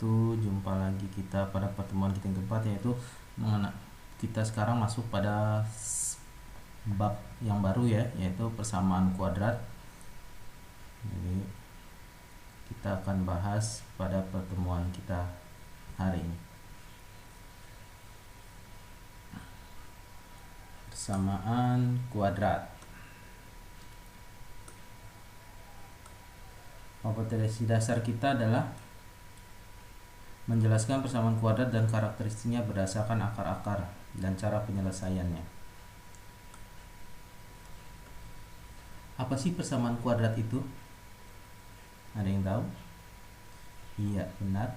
wabarakatuh. Jumpa lagi kita pada pertemuan kita yang keempat, yaitu kita sekarang masuk pada bab yang baru ya, yaitu persamaan kuadrat. Jadi kita akan bahas pada pertemuan kita hari ini persamaan kuadrat. Kompetensi dasar kita adalah menjelaskan persamaan kuadrat dan karakteristiknya berdasarkan akar-akar dan cara penyelesaiannya. Apa sih persamaan kuadrat itu? Ada yang tahu? Iya, benar.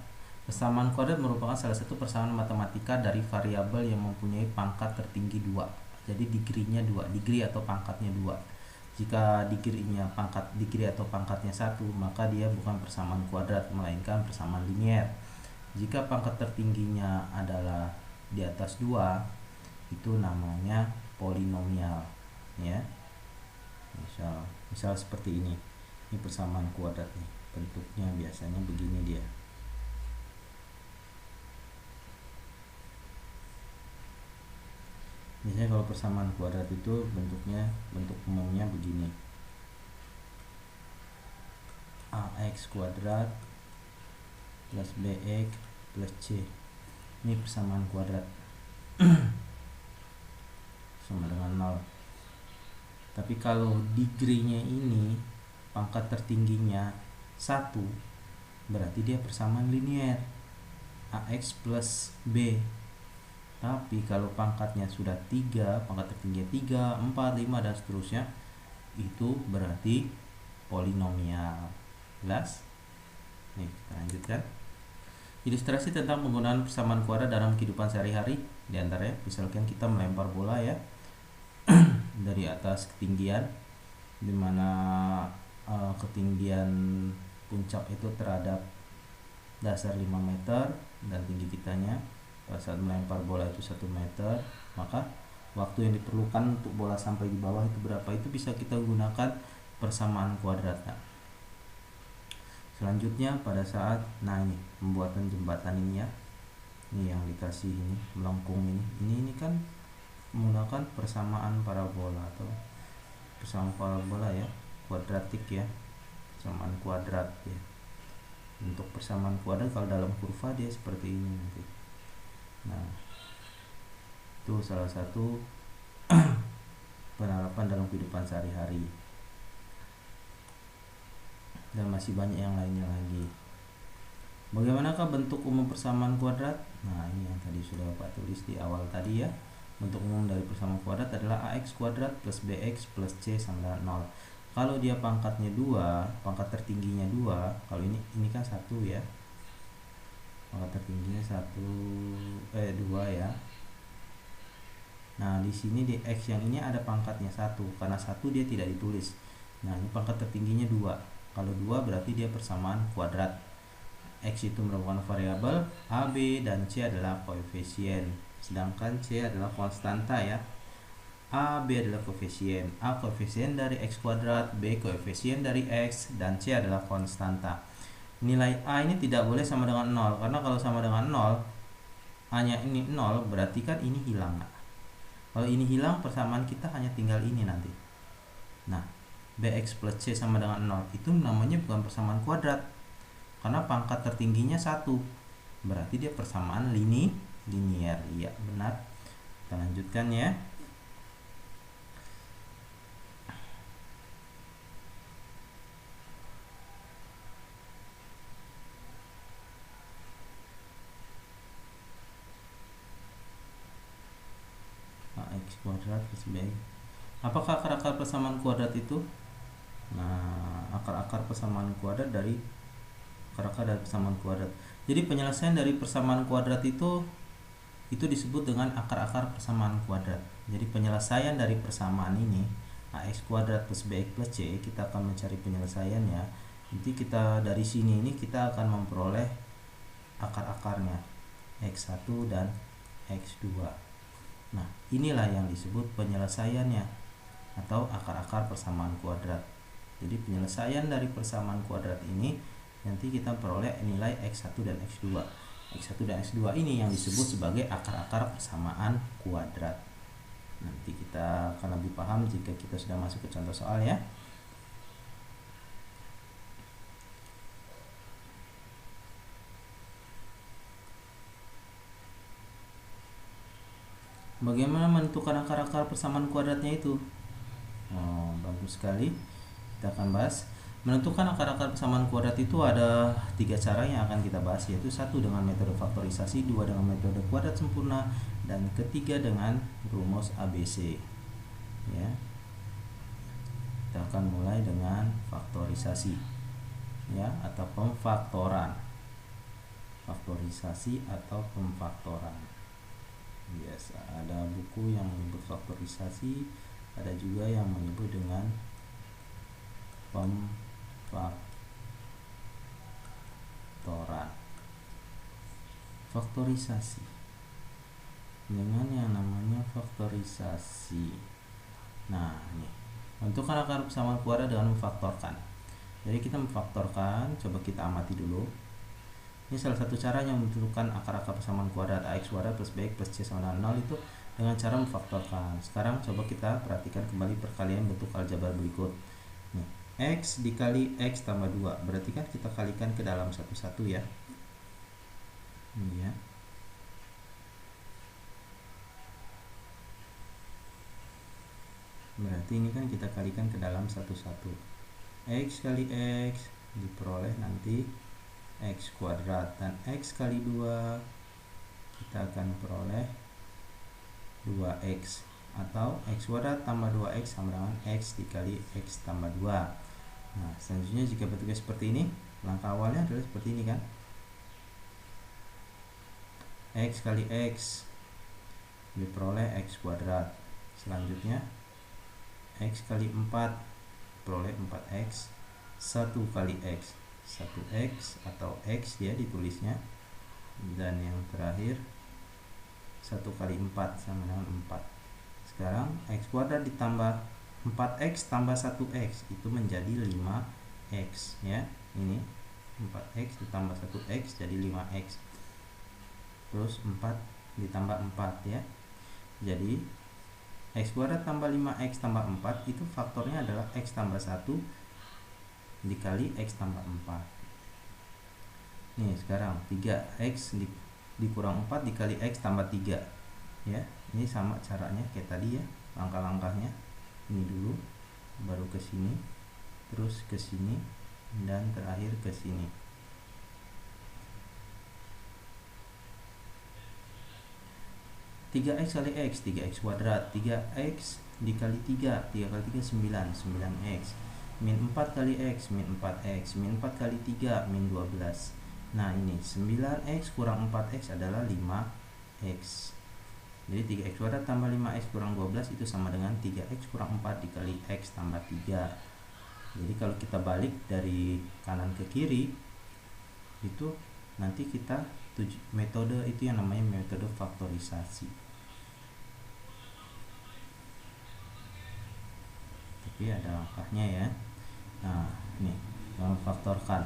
Persamaan kuadrat merupakan salah satu persamaan matematika dari variabel yang mempunyai pangkat tertinggi 2. Jadi degree-nya 2, degree atau pangkatnya 2. Jika degree atau pangkatnya 1, maka dia bukan persamaan kuadrat melainkan persamaan linier. Jika pangkat tertingginya adalah di atas 2, itu namanya polinomial ya. Misal seperti ini. Ini persamaan kuadrat nih. Bentuknya biasanya begini dia. Biasanya kalau persamaan kuadrat itu bentuk umumnya begini. AX kuadrat plus BX plus C. Ini persamaan kuadrat. Sama dengan 0. Tapi kalau degree-nya ini, pangkat tertingginya 1, berarti dia persamaan linier. AX plus B. Tapi kalau pangkatnya sudah 3, pangkat tertingginya 3, 4, 5 dan seterusnya, itu berarti polinomial. Jelas? Nih, kita lanjutkan. Ilustrasi tentang penggunaan persamaan kuadrat dalam kehidupan sehari-hari. Di antaranya, misalkan kita melempar bola ya dari atas ketinggian, dimana ketinggian puncak itu terhadap dasar 5 meter dan tinggi kitanya pada saat melempar bola itu 1 meter, maka waktu yang diperlukan untuk bola sampai di bawah itu berapa, itu bisa kita gunakan persamaan kuadrat. Selanjutnya pada saat ini pembuatan jembatan ini ya, ini yang dikasih ini melengkung ini kan menggunakan persamaan parabola atau persamaan parabola ya, kuadratik ya, persamaan kuadrat ya. Untuk persamaan kuadrat kalau dalam kurva dia seperti ini nanti. Nah, itu salah satu penerapan dalam kehidupan sehari-hari. Dan masih banyak yang lainnya lagi. Bagaimanakah bentuk umum persamaan kuadrat? Nah, ini yang tadi sudah Bapak tulis di awal tadi ya. Bentuk umum dari persamaan kuadrat adalah AX kuadrat plus BX plus C sama dengan 0. Kalau dia pangkatnya 2, pangkat tertingginya 2, kalau ini kan 1 ya. Pangkat tertingginya 2 ya. Nah, di sini di X yang ini ada pangkatnya 1. Karena 1 dia tidak ditulis. Nah, ini pangkat tertingginya 2. Kalau 2 berarti dia persamaan kuadrat. X itu merupakan variabel, A, B, dan C adalah koefisien. Sedangkan C adalah konstanta ya. A, B adalah koefisien. A koefisien dari X kuadrat, B koefisien dari X, dan C adalah konstanta. Nilai A ini tidak boleh sama dengan 0, karena kalau sama dengan 0, hanya ini 0, berarti kan ini hilang. Kalau ini hilang, persamaan kita hanya tinggal ini nanti. Nah, BX plus C sama dengan 0, itu namanya bukan persamaan kuadrat, karena pangkat tertingginya 1, berarti dia persamaan linier. Iya, benar. Kita lanjutkan ya. X kuadrat plus B. Apakah akar-akar persamaan kuadrat itu? Nah, akar-akar persamaan kuadrat dari persamaan kuadrat. Jadi penyelesaian dari persamaan kuadrat itu disebut dengan akar-akar persamaan kuadrat. Jadi penyelesaian dari persamaan ini AX kuadrat plus BX plus C, kita akan mencari penyelesaiannya. Nanti kita dari sini ini kita akan memperoleh akar-akarnya X1 dan X2. Nah, inilah yang disebut penyelesaiannya atau akar-akar persamaan kuadrat. Jadi penyelesaian dari persamaan kuadrat ini nanti kita peroleh nilai X1 dan X2. X1 dan X2 ini yang disebut sebagai akar-akar persamaan kuadrat. Nanti kita akan lebih paham jika kita sudah masuk ke contoh soal ya. Bagaimana menentukan akar-akar persamaan kuadratnya itu? Oh, bagus sekali. Kita akan bahas. Menentukan akar-akar persamaan kuadrat itu ada 3 cara yang akan kita bahas, yaitu 1 dengan metode faktorisasi, 2 dengan metode kuadrat sempurna, dan ketiga dengan rumus ABC. Ya. Kita akan mulai dengan faktorisasi, ya, atau pemfaktoran. Faktorisasi atau pemfaktoran. Biasa ada buku yang menyebut faktorisasi, ada juga yang menyebut dengan pemfaktoran. Faktorisasi dengan yang namanya faktorisasi. Nah, ini menentukan akar persamaan kuadrat dengan memfaktorkan. Jadi kita memfaktorkan, coba kita amati dulu. Ini salah satu caranya menentukan akar-akar persamaan kuadrat. AX kuadrat plus BX plus C sama dengan 0 itu dengan cara memfaktorkan. Sekarang coba kita perhatikan kembali perkalian bentuk aljabar berikut. Nih, X dikali X tambah 2, berarti kan kita kalikan ke dalam satu-satu ya. Ini ya. Berarti ini kan kita kalikan ke dalam satu-satu. X kali X diperoleh nanti X kuadrat, dan X kali 2 kita akan peroleh 2X, atau X kuadrat tambah 2X sama dengan X dikali X tambah 2. Nah, selanjutnya jika bentuknya seperti ini, langkah awalnya adalah seperti ini kan. X kali X diperoleh X kuadrat. Selanjutnya X kali 4 peroleh 4X, 1 kali X 1X atau X ya ditulisnya, dan yang terakhir 1 kali 4 sama dengan 4. Sekarang X kuadrat ditambah 4X tambah 1X itu menjadi 5X ya. Ini 4X ditambah 1X jadi 5X, terus 4 ditambah 4 ya, jadi X kuadrat tambah 5X tambah 4 itu faktornya adalah X tambah 1 dikali X tambah 4. Nih sekarang 3X dikurang 4 dikali X tambah 3 ya. Ini sama caranya kayak tadi ya, langkah-langkahnya. Ini dulu, baru ke sini, terus ke sini, dan terakhir ke sini. X kali X, 3X kuadrat, 3X dikali 3, 3 kali 3 9, 9X, min 4 kali X, min 4X, min 4 kali 3, min 12. Nah ini 9X kurang 4X adalah 5X. Jadi 3X kuadrat tambah 5X kurang 12 itu sama dengan 3X kurang 4 dikali X tambah 3. Jadi kalau kita balik dari kanan ke kiri, itu nanti kita metode itu yang namanya metode faktorisasi. Tapi ada langkahnya ya. Nah ini memfaktorkan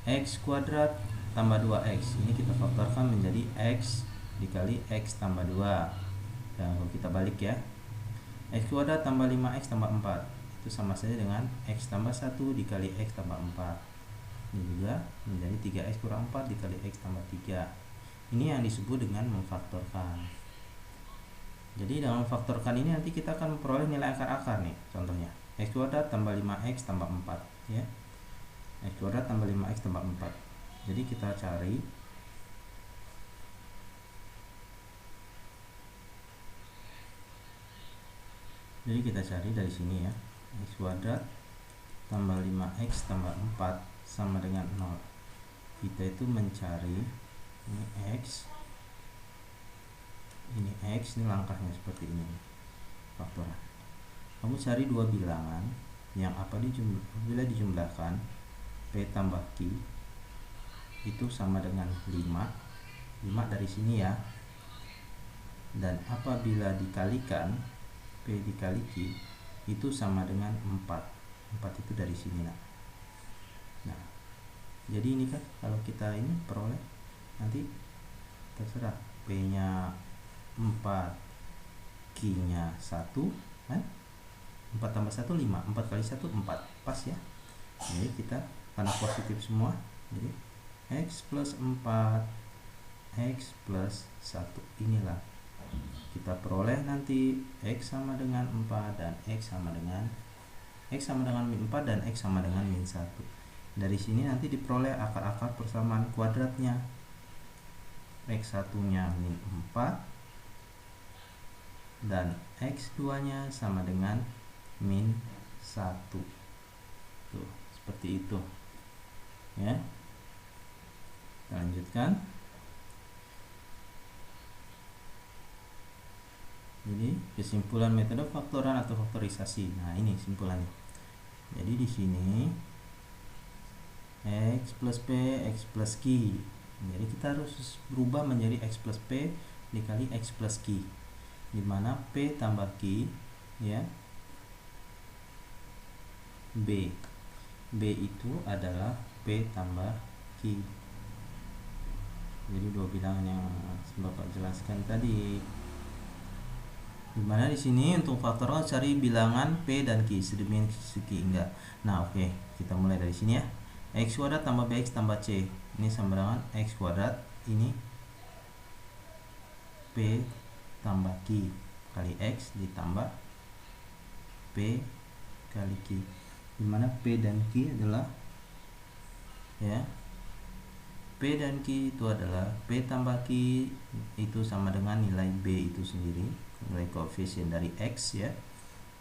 X kuadrat tambah 2X, ini kita faktorkan menjadi X dikali X tambah 2. Dan kalau kita balik ya, X kuadrat tambah 5X tambah 4 itu sama saja dengan X tambah 1 dikali X tambah 4. Ini juga menjadi 3X kurang 4 dikali X tambah 3. Ini yang disebut dengan memfaktorkan. Jadi dengan memfaktorkan ini nanti kita akan memperoleh nilai akar-akar nih. Contohnya X kuadrat tambah 5X tambah 4 ya. X kuadrat tambah 5X tambah 4. Jadi kita cari dari sini ya. X kuadrat tambah 5X tambah 4 sama dengan 0. Kita itu mencari ini X, ini X, ini langkahnya seperti ini, faktoran. Kamu cari dua bilangan yang bila dijumlahkan P tambah Q itu sama dengan 5 dari sini ya, dan apabila dikalikan P dikali Q itu sama dengan 4 itu dari sini. Nah Jadi ini kan kalau kita ini peroleh nanti terserah P nya 4, Q nya 1 kan, 4 tambah 1 5, 4 kali 1 4, pas ya. Jadi kita karena positif semua, jadi X plus 4 X plus 1, inilah kita peroleh nanti X sama dengan 4 dan X sama dengan min 4 dan X sama dengan min 1. Dari sini nanti diperoleh akar-akar persamaan kuadratnya. X1 nya min 4 dan X2 nya sama dengan min 1. Tuh, seperti itu ya. Kita lanjutkan. Jadi kesimpulan metode faktoran atau faktorisasi. Nah, ini simpulannya. Jadi di sini X plus P, X plus Q. Jadi kita harus berubah menjadi X plus P dikali X plus Q, dimana P tambah Q ya, B itu adalah P tambah Q. Jadi dua bilangan yang Bapak jelaskan tadi. Dimana di sini untuk faktor cari bilangan P dan Q, sedemikian segi enggak. Nah, oke, kita mulai dari sini ya. X kuadrat tambah BX tambah C, ini sama dengan X kuadrat, ini P tambah Q kali X ditambah P kali Q, dimana P dan Q adalah ya, P dan Q itu adalah P tambah Q itu sama dengan nilai B itu sendiri, nilai koefisien dari X ya,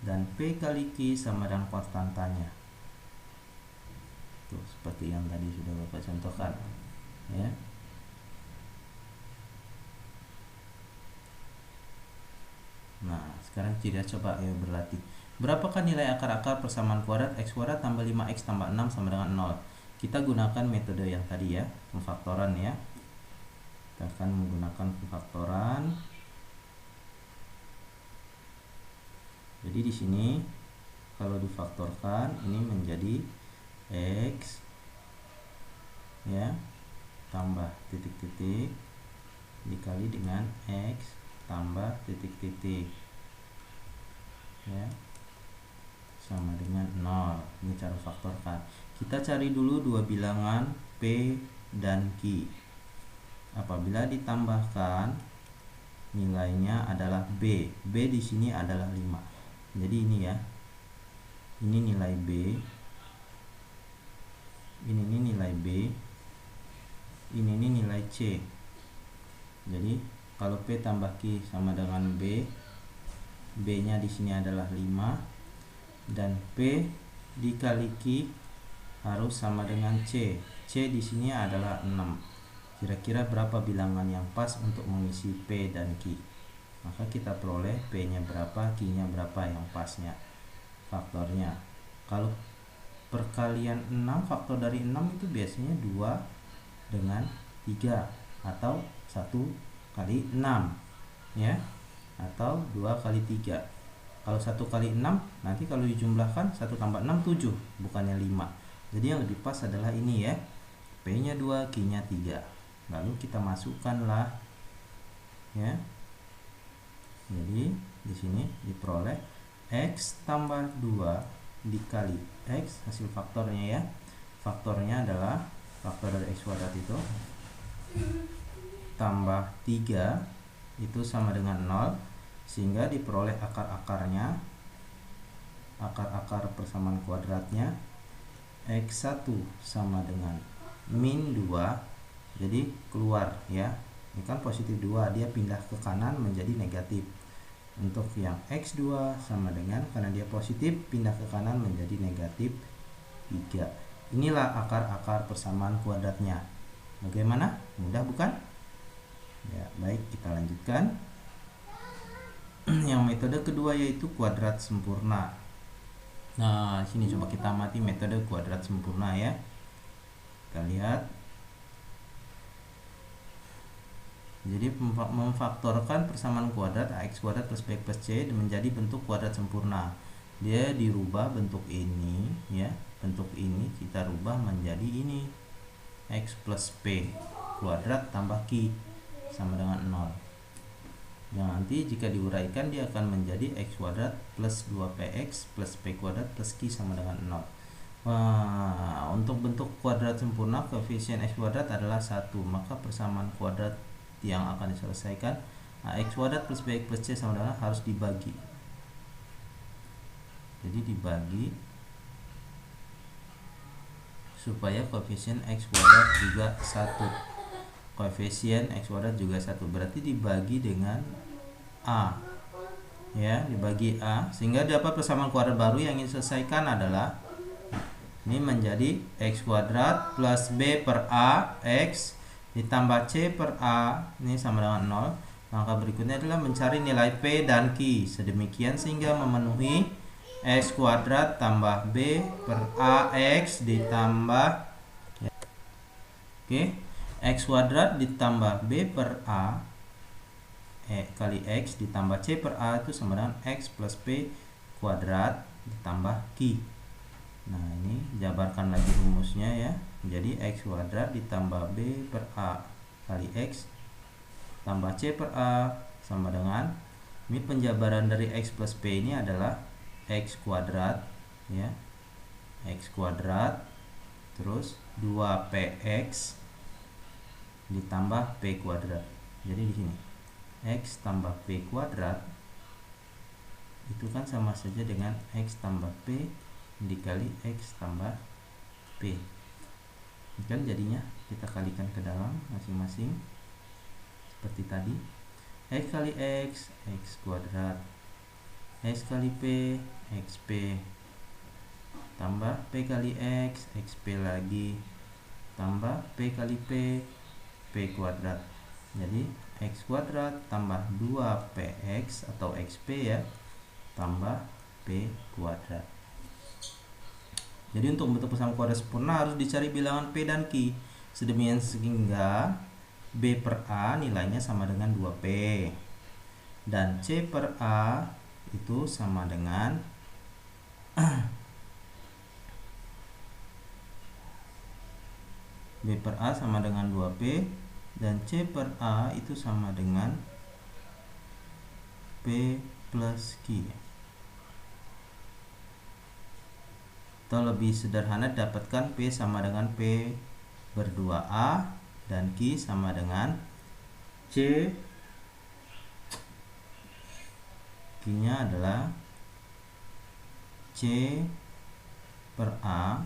dan P kali Q sama dengan konstantanya. Tuh, seperti yang tadi sudah Bapak contohkan ya. Nah, sekarang kita coba ya berlatih. Berapakah nilai akar-akar persamaan kuadrat X kuadrat tambah 5X tambah 6 sama dengan 0? Kita gunakan metode yang tadi ya, pemfaktoran ya. Kita akan menggunakan pemfaktoran. Jadi di sini kalau difaktorkan ini menjadi X ya tambah titik-titik dikali dengan X tambah titik-titik ya sama dengan 0. Ini cara faktorkan. Kita cari dulu dua bilangan P dan Q. Apabila ditambahkan nilainya adalah B. B di sini adalah 5. Jadi ini ya. Ini nilai B. Ini nilai B. Ini nilai C. Jadi kalau P tambah Q sama dengan B, B-nya di sini adalah 5 dan P dikali Q harus sama dengan C. C di sini adalah 6. Kira-kira berapa bilangan yang pas untuk mengisi P dan Q? Maka kita peroleh P-nya berapa, Q-nya berapa yang pasnya. Faktornya. Kalau perkalian 6, faktor dari 6 itu biasanya 2 dengan 3 atau 1 kali 6 ya, atau 2 kali 3. Kalau 1 kali 6 nanti kalau dijumlahkan 1 tambah 6 7, bukannya 5. Jadi yang lebih pas adalah ini ya, P nya 2, Q nya 3. Lalu kita masukkanlah ya. Jadi di sini diperoleh X tambah 2 dikali X, hasil faktornya ya. Faktornya adalah faktor dari X kuadrat itu tambah 3 itu sama dengan 0, sehingga diperoleh akar-akarnya, akar-akar persamaan kuadratnya X1 sama dengan min 2. Jadi keluar ya, ini kan positif 2, dia pindah ke kanan menjadi negatif. Untuk yang X2 sama dengan, karena dia positif, pindah ke kanan menjadi negatif 3. Inilah akar-akar persamaan kuadratnya. Bagaimana? Mudah bukan? Ya, baik, kita lanjutkan. Yang metode kedua yaitu kuadrat sempurna. Nah, sini coba kita amati metode kuadrat sempurna ya. Kita lihat. Jadi memfaktorkan persamaan kuadrat AX kuadrat plus BX plus C menjadi bentuk kuadrat sempurna. Dia dirubah bentuk ini ya, bentuk ini kita rubah menjadi ini. X plus P kuadrat tambah Q sama dengan 0. Yang nanti jika diuraikan dia akan menjadi X kuadrat plus 2PX plus P kuadrat plus Q sama dengan 0. Wah, untuk bentuk kuadrat sempurna koefisien X kuadrat adalah 1, maka persamaan kuadrat yang akan diselesaikan X kuadrat plus BX plus C sama dengan harus dibagi. Jadi dibagi supaya koefisien X kuadrat juga 1. Koefisien X kuadrat juga 1, berarti dibagi dengan A, ya, dibagi A, sehingga dapat persamaan kuadrat baru yang ingin diselesaikan adalah ini menjadi X kuadrat plus B per A X ditambah C per A, ini sama dengan 0. Langkah berikutnya adalah mencari nilai P dan Q sedemikian sehingga memenuhi X kuadrat tambah B per A X ditambah, ya. Oke, X kuadrat ditambah B per A kali X ditambah C per A itu sama dengan X plus P kuadrat ditambah Q. Nah, ini jabarkan lagi rumusnya ya. Jadi X kuadrat ditambah B per A kali X tambah C per A sama dengan, ini penjabaran dari X plus P ini adalah X kuadrat, ya, X kuadrat terus 2PX ditambah P kuadrat. Jadi di sini X tambah P kuadrat itu kan sama saja dengan X tambah P dikali X tambah P. Ini kan jadinya kita kalikan ke dalam masing-masing seperti tadi. X kali X, X kuadrat, X kali P, XP, tambah P kali X, XP lagi, tambah P kali P, P kuadrat. Jadi X kuadrat tambah 2PX atau XP, ya, tambah P kuadrat. Jadi untuk bentuk persamaan kuadrat sempurna harus dicari bilangan P dan Q sedemikian sehingga B per A nilainya sama dengan 2P dan C per A itu sama dengan B per A sama dengan 2P dan C per A itu sama dengan P plus Q. Atau lebih sederhana dapatkan P sama dengan P ber 2A dan Q sama dengan C. Q nya adalah C per A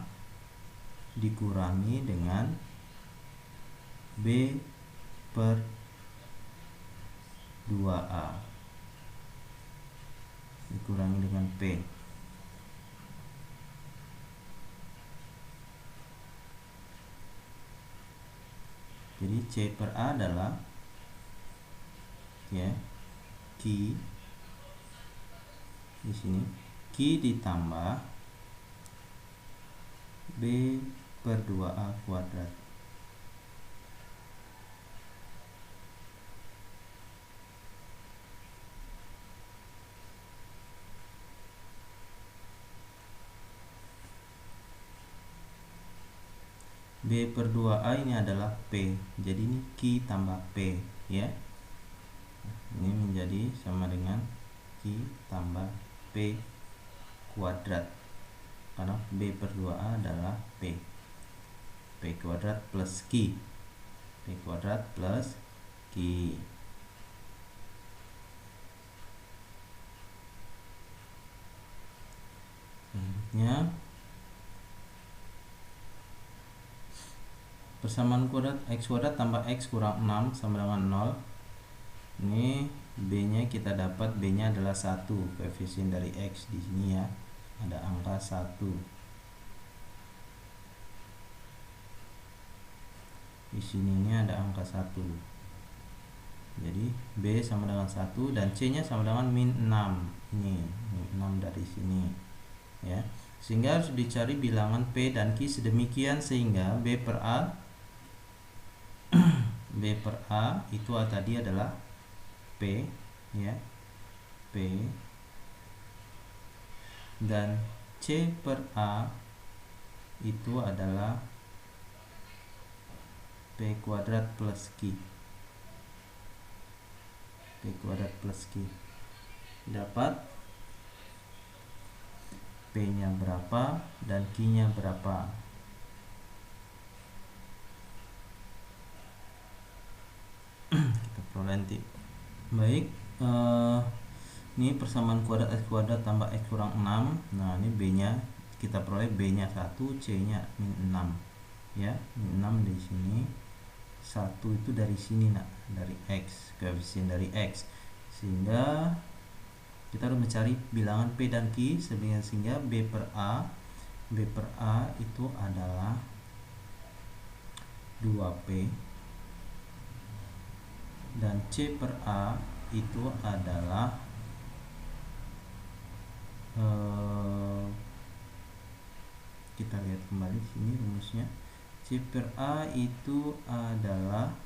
dikurangi dengan B per 2A dikurangi dengan P. Jadi C per A adalah, ya, Q di sini, Q ditambah B per 2A kuadrat. B per 2A ini adalah P, jadi ini Q tambah P, ya. Ini menjadi sama dengan Q tambah P kuadrat, karena B per 2A adalah P. P kuadrat plus Q, P kuadrat plus Q. Selanjutnya persamaan kuadrat X kuadrat tambah X kurang 6 sama dengan 0. Ini B nya kita dapat, B nya adalah 1, koefisien dari X di sini, ya, ada angka 1. Di sininya ada angka 1. Jadi B sama dengan 1 dan C nya sama dengan min 6. Ini min 6 dari sini, ya. Sehingga harus dicari bilangan P dan Q sedemikian sehingga B per A B per A itu tadi adalah P, ya, P, dan C per A itu adalah P kuadrat plus Q. P kuadrat plus Q. Dapat P nya berapa dan Q nya berapa. Kita peroleh nanti. Baik, ini persamaan kuadrat X kuadrat tambah X kurang 6. Nah ini B nya kita peroleh, B nya 1, C nya min 6 ya, min 6 di sini. 1 itu dari sini nak, dari X, koefisien dari X, sehingga kita harus mencari bilangan P dan Q sehingga B per A itu adalah 2P dan C per A itu adalah kita lihat kembali sini rumusnya. C per A itu adalah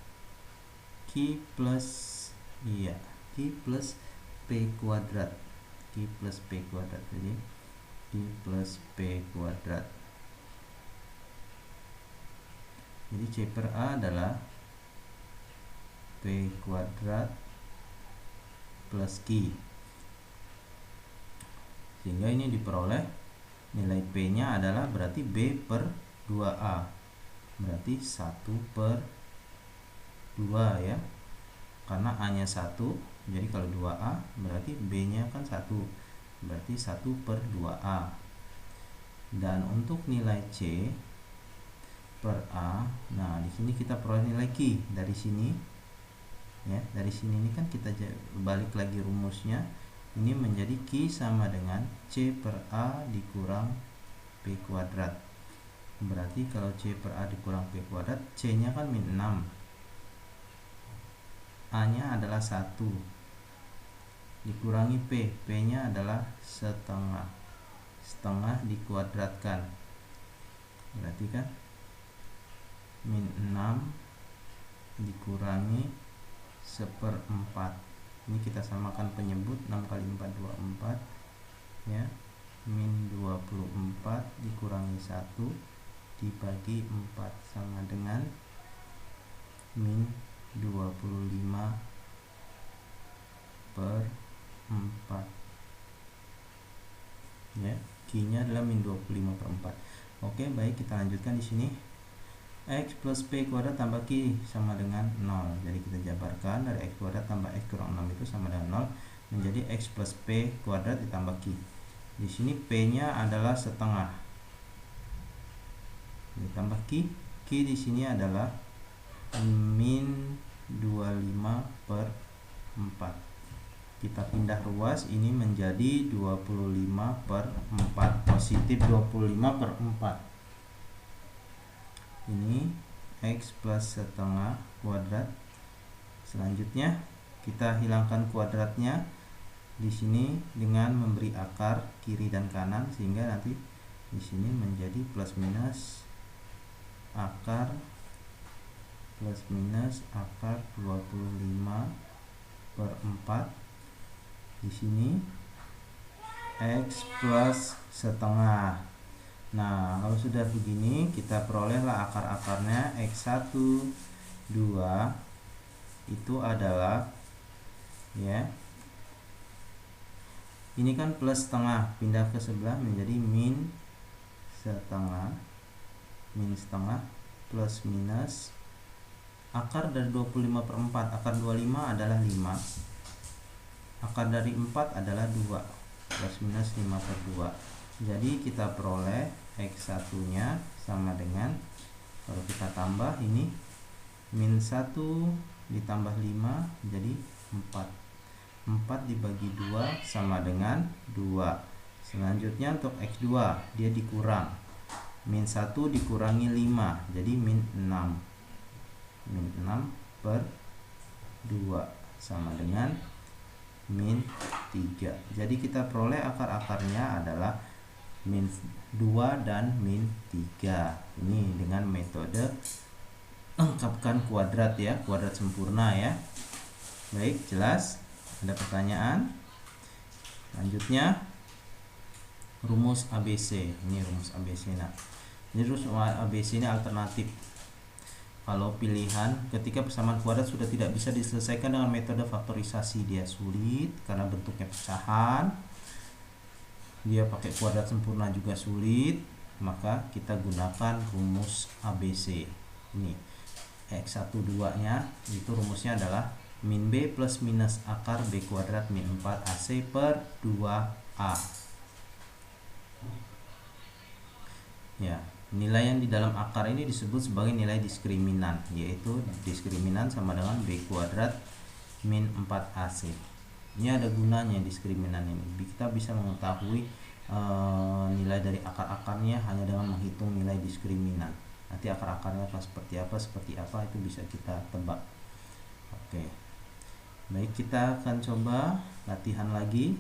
Q plus P kuadrat. Q plus P kuadrat. Jadi Q plus P kuadrat. Jadi C per A adalah P kuadrat plus Q. Sehingga ini diperoleh nilai P nya adalah berarti B per 2A, berarti 1 per 2 ya, karena A nya 1, jadi kalau 2A berarti B nya kan 1, berarti 1 per 2A. Dan untuk nilai C per A, nah di sini kita peroleh nilai Q dari sini ya, dari sini ini kan kita balik lagi rumusnya. Ini menjadi Q sama dengan C per A dikurang P kuadrat. Berarti kalau C per A dikurang P kuadrat, C nya kan min 6, A nya adalah 1, dikurangi P, P nya adalah setengah, setengah dikuadratkan, berarti kan min 6 dikurangi 1/4. Ini kita samakan penyebut, 6 kali 4 24 ya, min 24 dikurangi 1 dibagi 4 sama dengan min 25 per 4 ya. Q nya adalah min 25 per 4. Oke, baik, kita lanjutkan di sini. X plus P kuadrat tambah Q sama dengan 0. Jadi kita jabarkan dari X kuadrat tambah X kurang 6 itu sama dengan 0, menjadi X plus P kuadrat ditambah Q. Di sini P nya adalah setengah ditambah Q. Q di sini adalah min 25 per 4. Kita pindah ruas, ini menjadi 25 per 4, positif 25 per 4. Ini X plus setengah kuadrat. Selanjutnya kita hilangkan kuadratnya di sini dengan memberi akar kiri dan kanan, sehingga nanti di sini menjadi plus minus akar 25 per 4. Di sini X plus setengah. Nah, kalau sudah begini, kita perolehlah akar-akarnya. X1 2 itu adalah ya, ini kan plus setengah, pindah ke sebelah menjadi min setengah, min setengah plus minus akar dari 25 per 4. Akar 25 adalah 5, akar dari 4 adalah 2, plus minus 5 per 2. Jadi kita peroleh X1 nya sama dengan, kalau kita tambah ini min 1 ditambah 5 jadi 4. 4 dibagi 2 sama dengan 2. Selanjutnya untuk X2 dia dikurang, min 1 dikurangi 5 jadi min 6. Min 6 per 2 sama dengan min 3. Jadi kita peroleh akar-akarnya adalah min 2 dan min 3. Ini dengan metode lengkapkan kuadrat ya, kuadrat sempurna ya. Baik, jelas? Ada pertanyaan? Lanjutnya rumus ABC. Ini rumus ABC. Nah, ini rumus ABC ini alternatif. kalau pilihan ketika persamaan kuadrat sudah tidak bisa diselesaikan dengan metode faktorisasi, dia sulit karena bentuknya pecahan, dia pakai kuadrat sempurna juga sulit, maka kita gunakan rumus ABC. Ini X12 nya itu rumusnya adalah min B plus minus akar B kuadrat min 4AC per 2A. Ya, nilai yang di dalam akar ini disebut sebagai nilai diskriminan, yaitu diskriminan sama dengan B kuadrat min 4AC. Ini ada gunanya diskriminan ini. Kita bisa mengetahui nilai dari akar-akarnya hanya dengan menghitung nilai diskriminan. Nanti akar-akarnya seperti apa itu bisa kita tebak. Oke. Baik, kita akan coba latihan lagi.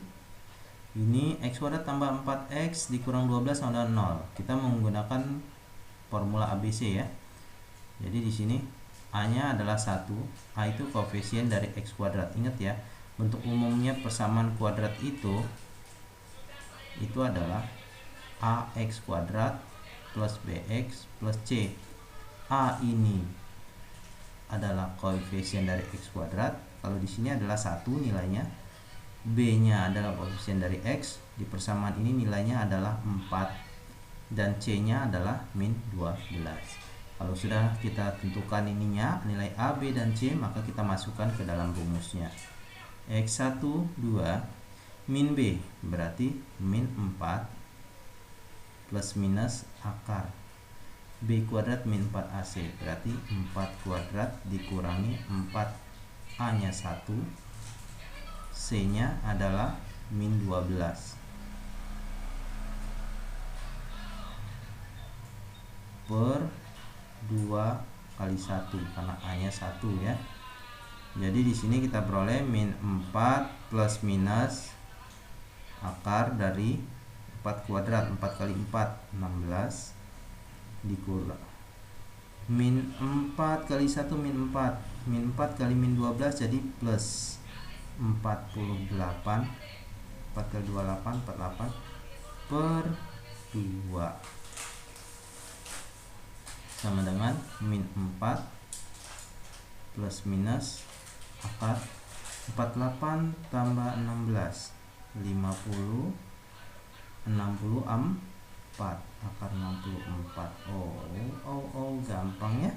Ini x kuadrat tambah 4x dikurang 12 sama dengan 0. Kita menggunakan formula ABC ya. Jadi di sini A-nya adalah 1. A itu koefisien dari x kuadrat. Ingat ya, bentuk umumnya persamaan kuadrat itu adalah AX kuadrat plus BX plus C. A ini adalah koefisien dari x kuadrat. Kalau di sini adalah 1 nilainya. B-nya adalah koefisien dari X, di persamaan ini nilainya adalah 4 dan C-nya adalah min 12. Kalau sudah kita tentukan ininya, nilai A, B, dan C, maka kita masukkan ke dalam rumusnya. X12 min B berarti min 4 plus minus akar B kuadrat min 4AC berarti 4 kuadrat dikurangi 4 A-nya 1, C-nya adalah min 12 per 2 kali 1 karena A-nya 1 ya. Jadi di sini kita peroleh min 4 plus minus akar dari 4 kuadrat, 4 kali 4 16 dikurang min 4 kali 1 min 4, min 4 kali min 12 jadi plus 48, 4 kali 28 48 per 2 sama dengan min 4 plus minus akar 48 tambah 16 50 64 akar 64. Oh gampang ya.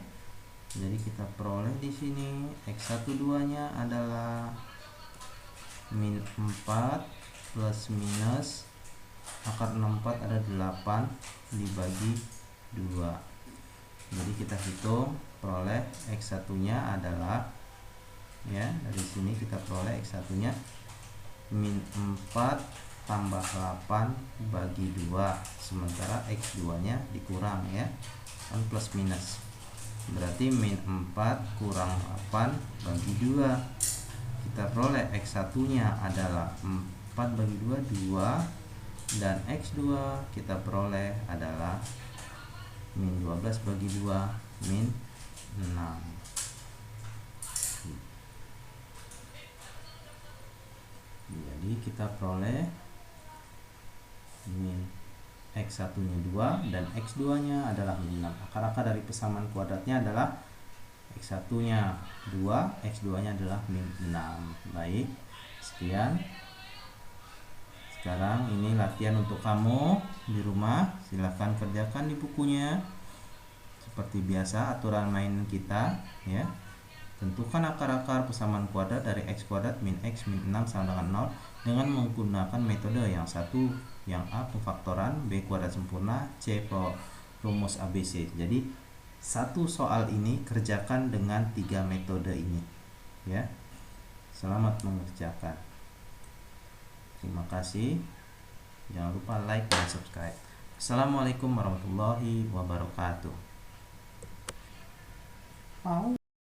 Jadi kita peroleh di sini X12 nya adalah min 4 plus minus akar 64 ada 8 dibagi 2. Jadi kita hitung peroleh X1 nya adalah ya, dari sini kita peroleh X1 nya min 4 tambah 8 bagi 2, sementara X2 nya dikurang ya, kan plus minus berarti min 4 kurang 8 bagi 2. Kita peroleh X1 nya adalah 4 bagi 2 2 dan X2 kita peroleh adalah min 12 bagi 2 min 6. Jadi kita peroleh min X1 nya 2 dan X2 nya adalah min 6. Akar-akar dari persamaan kuadratnya adalah X1 nya 2, X2 nya adalah min 6. Baik, sekian. Sekarang ini latihan untuk kamu di rumah. Silahkan kerjakan di bukunya. Seperti biasa aturan main kita ya. Tentukan akar-akar persamaan kuadrat dari x kuadrat min x min 6 sama dengan 0 dengan menggunakan metode yang satu, yang A pemfaktoran, B kuadrat sempurna, C rumus ABC. Jadi satu soal ini kerjakan dengan 3 metode ini ya. Selamat mengerjakan. Terima kasih. Jangan lupa like dan subscribe. Assalamualaikum warahmatullahi wabarakatuh.